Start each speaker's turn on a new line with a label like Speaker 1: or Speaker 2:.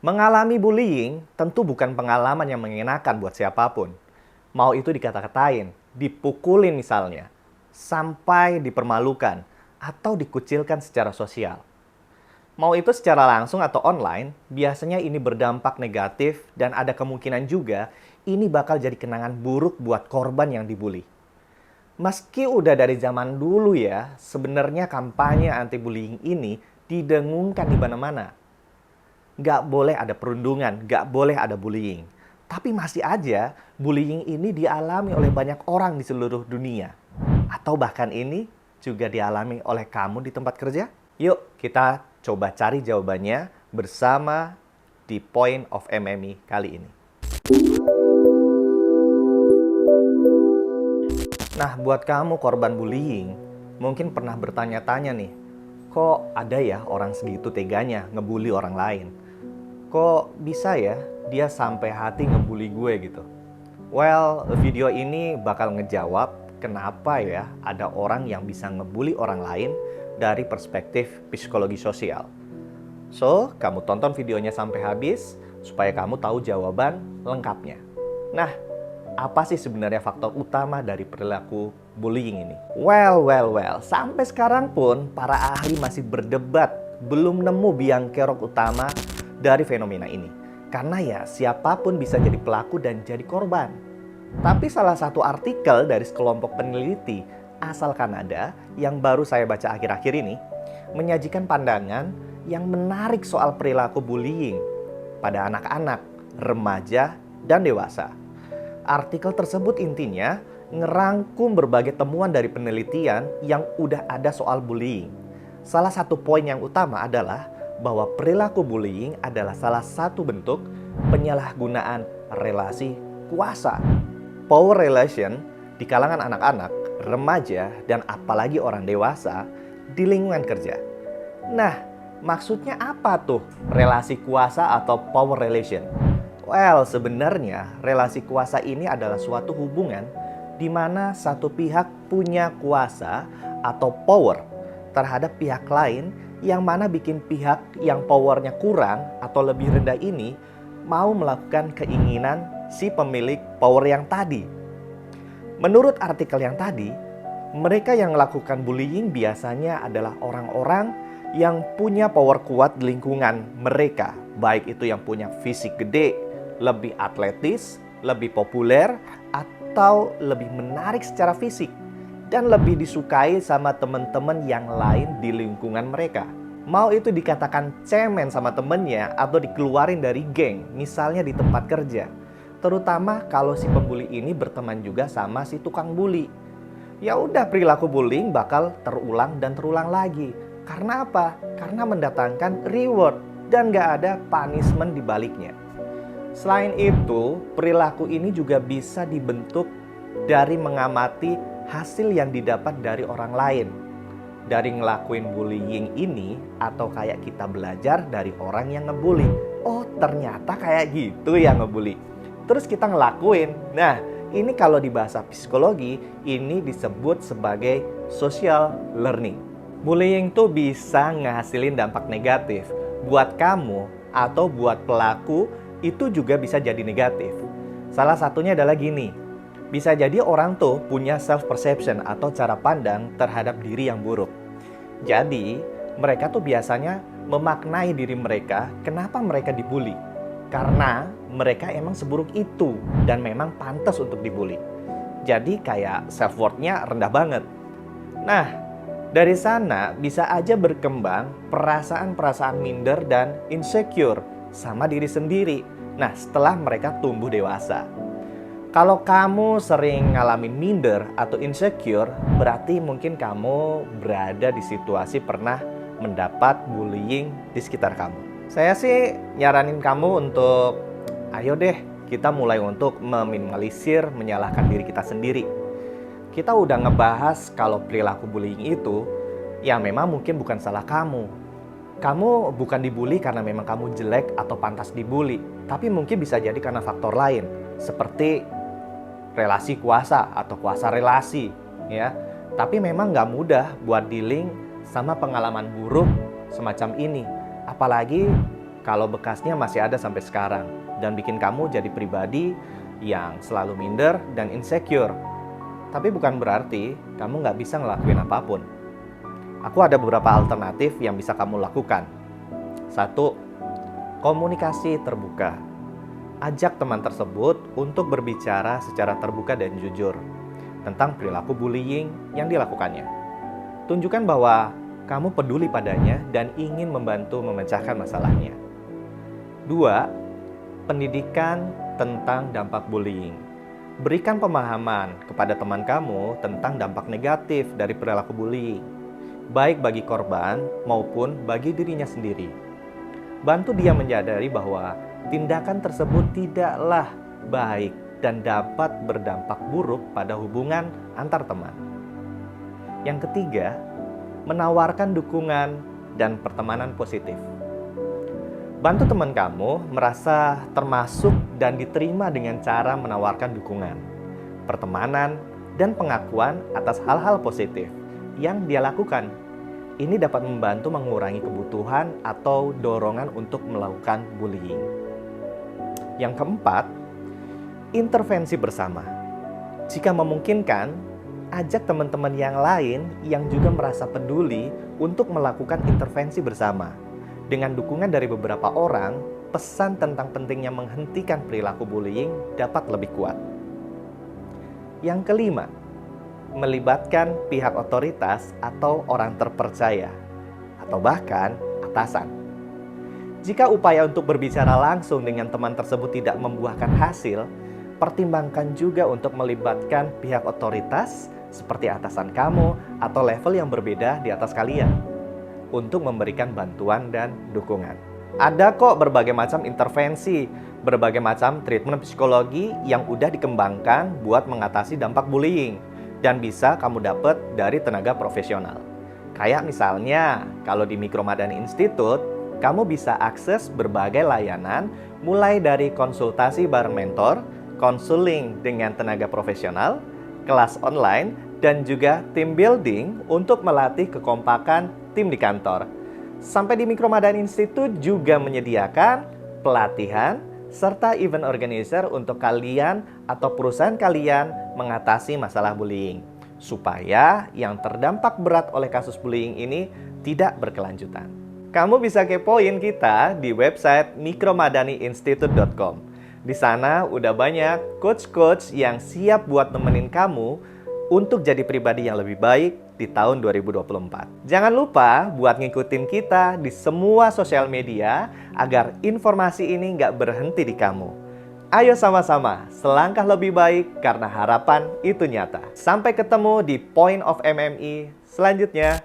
Speaker 1: Mengalami bullying tentu bukan pengalaman yang mengenakan buat siapapun. Mau itu dikata-katain, dipukulin misalnya, sampai dipermalukan, atau dikucilkan secara sosial. Mau itu secara langsung atau online, biasanya ini berdampak negatif dan ada kemungkinan juga ini bakal jadi kenangan buruk buat korban yang dibully. Meski udah dari zaman dulu ya, sebenarnya kampanye anti-bullying ini didengungkan di mana-mana. Nggak boleh ada perundungan, nggak boleh ada bullying. Tapi masih aja, bullying ini dialami oleh banyak orang di seluruh dunia. Atau bahkan ini juga dialami oleh kamu di tempat kerja? Yuk, kita coba cari jawabannya bersama di Point of MMI kali ini. Nah, buat kamu korban bullying, mungkin pernah bertanya-tanya nih, kok ada ya orang segitu teganya ngebully orang lain? Kok bisa ya dia sampai hati ngebully gue gitu? Well, video ini bakal ngejawab kenapa ya ada orang yang bisa ngebully orang lain dari perspektif psikologi sosial. So, kamu tonton videonya sampai habis supaya kamu tahu jawaban lengkapnya. Nah, apa sih sebenarnya faktor utama dari perilaku bullying ini? Well, sampai sekarang pun para ahli masih berdebat, belum nemu biang kerok utama dari fenomena ini. Karena ya siapapun bisa jadi pelaku dan jadi korban. Tapi salah satu artikel dari sekelompok peneliti asal Kanada yang baru saya baca akhir-akhir ini menyajikan pandangan yang menarik soal perilaku bullying pada anak-anak, remaja, dan dewasa. Artikel tersebut intinya ngerangkum berbagai temuan dari penelitian yang udah ada soal bullying. Salah satu poin yang utama adalah bahwa perilaku bullying adalah salah satu bentuk penyalahgunaan relasi kuasa. Power relation di kalangan anak-anak, remaja, dan apalagi orang dewasa di lingkungan kerja. Nah, maksudnya apa tuh relasi kuasa atau power relation? Well, sebenarnya relasi kuasa ini adalah suatu hubungan di mana satu pihak punya kuasa atau power terhadap pihak lain yang mana bikin pihak yang powernya kurang atau lebih rendah ini mau melakukan keinginan si pemilik power yang tadi. Menurut artikel yang tadi, mereka yang melakukan bullying biasanya adalah orang-orang yang punya power kuat di lingkungan mereka. Baik itu yang punya fisik gede, lebih atletis, lebih populer, atau lebih menarik secara fisik. Dan lebih disukai sama teman-teman yang lain di lingkungan mereka. Mau itu dikatakan cemen sama temennya atau dikeluarin dari geng, misalnya di tempat kerja. Terutama kalau si pembuli ini berteman juga sama si tukang bully. Ya udah, perilaku bullying bakal terulang dan terulang lagi. Karena apa? Karena mendatangkan reward dan gak ada punishment di baliknya. Selain itu, perilaku ini juga bisa dibentuk dari mengamati hasil yang didapat dari orang lain. Dari ngelakuin bullying ini atau kayak kita belajar dari orang yang ngebully. Oh, ternyata kayak gitu ya ngebully. Terus kita ngelakuin. Nah, ini kalau di bahasa psikologi ini disebut sebagai social learning. Bullying tuh bisa ngehasilin dampak negatif buat kamu atau buat pelaku, itu juga bisa jadi negatif. Salah satunya adalah gini. Bisa jadi orang tuh punya self-perception atau cara pandang terhadap diri yang buruk. Jadi, mereka tuh biasanya memaknai diri mereka kenapa mereka dibully. Karena mereka emang seburuk itu dan memang pantas untuk dibully. Jadi kayak self-worth-nya rendah banget. Nah, dari sana bisa aja berkembang perasaan-perasaan minder dan insecure sama diri sendiri. Nah, setelah mereka tumbuh dewasa. Kalau kamu sering ngalamin minder atau insecure, berarti mungkin kamu berada di situasi pernah mendapat bullying di sekitar kamu. Saya sih nyaranin kamu untuk, ayo deh kita mulai untuk meminimalisir menyalahkan diri kita sendiri. Kita udah ngebahas kalau perilaku bullying itu, ya memang mungkin bukan salah kamu. Kamu bukan dibully karena memang kamu jelek atau pantas dibully, tapi mungkin bisa jadi karena faktor lain, seperti relasi kuasa atau kuasa relasi, ya. Tapi memang nggak mudah buat dealing sama pengalaman buruk semacam ini. Apalagi kalau bekasnya masih ada sampai sekarang dan bikin kamu jadi pribadi yang selalu minder dan insecure. Tapi bukan berarti kamu nggak bisa ngelakuin apapun. Aku ada beberapa alternatif yang bisa kamu lakukan. 1. Komunikasi terbuka. Ajak teman tersebut untuk berbicara secara terbuka dan jujur tentang perilaku bullying yang dilakukannya. Tunjukkan bahwa kamu peduli padanya dan ingin membantu memecahkan masalahnya. 2. Pendidikan tentang dampak bullying. Berikan pemahaman kepada teman kamu tentang dampak negatif dari perilaku bullying, baik bagi korban maupun bagi dirinya sendiri. Bantu dia menyadari bahwa tindakan tersebut tidaklah baik dan dapat berdampak buruk pada hubungan antar teman. Yang ketiga, menawarkan dukungan dan pertemanan positif. Bantu teman kamu merasa termasuk dan diterima dengan cara menawarkan dukungan, pertemanan, dan pengakuan atas hal-hal positif yang dia lakukan. Ini dapat membantu mengurangi kebutuhan atau dorongan untuk melakukan bullying. Yang keempat, intervensi bersama. Jika memungkinkan, ajak teman-teman yang lain yang juga merasa peduli untuk melakukan intervensi bersama. Dengan dukungan dari beberapa orang, pesan tentang pentingnya menghentikan perilaku bullying dapat lebih kuat. Yang kelima, melibatkan pihak otoritas atau orang terpercaya, atau bahkan atasan. Jika upaya untuk berbicara langsung dengan teman tersebut tidak membuahkan hasil, pertimbangkan juga untuk melibatkan pihak otoritas seperti atasan kamu atau level yang berbeda di atas kalian untuk memberikan bantuan dan dukungan. Ada kok berbagai macam intervensi, berbagai macam treatment psikologi yang udah dikembangkan buat mengatasi dampak bullying dan bisa kamu dapat dari tenaga profesional. Kayak misalnya, kalau di Micromadani Institute, kamu bisa akses berbagai layanan mulai dari konsultasi bareng mentor, konseling dengan tenaga profesional, kelas online, dan juga team building untuk melatih kekompakan tim di kantor. Sampai di Micromadani Institute juga menyediakan pelatihan serta event organizer untuk kalian atau perusahaan kalian mengatasi masalah bullying, supaya yang terdampak berat oleh kasus bullying ini tidak berkelanjutan. Kamu bisa kepoin kita di website micromadaniinstitute.com. Di sana udah banyak coach-coach yang siap buat nemenin kamu untuk jadi pribadi yang lebih baik di tahun 2024. Jangan lupa buat ngikutin kita di semua sosial media agar informasi ini nggak berhenti di kamu. Ayo sama-sama selangkah lebih baik karena harapan itu nyata. Sampai ketemu di Point of MMI selanjutnya.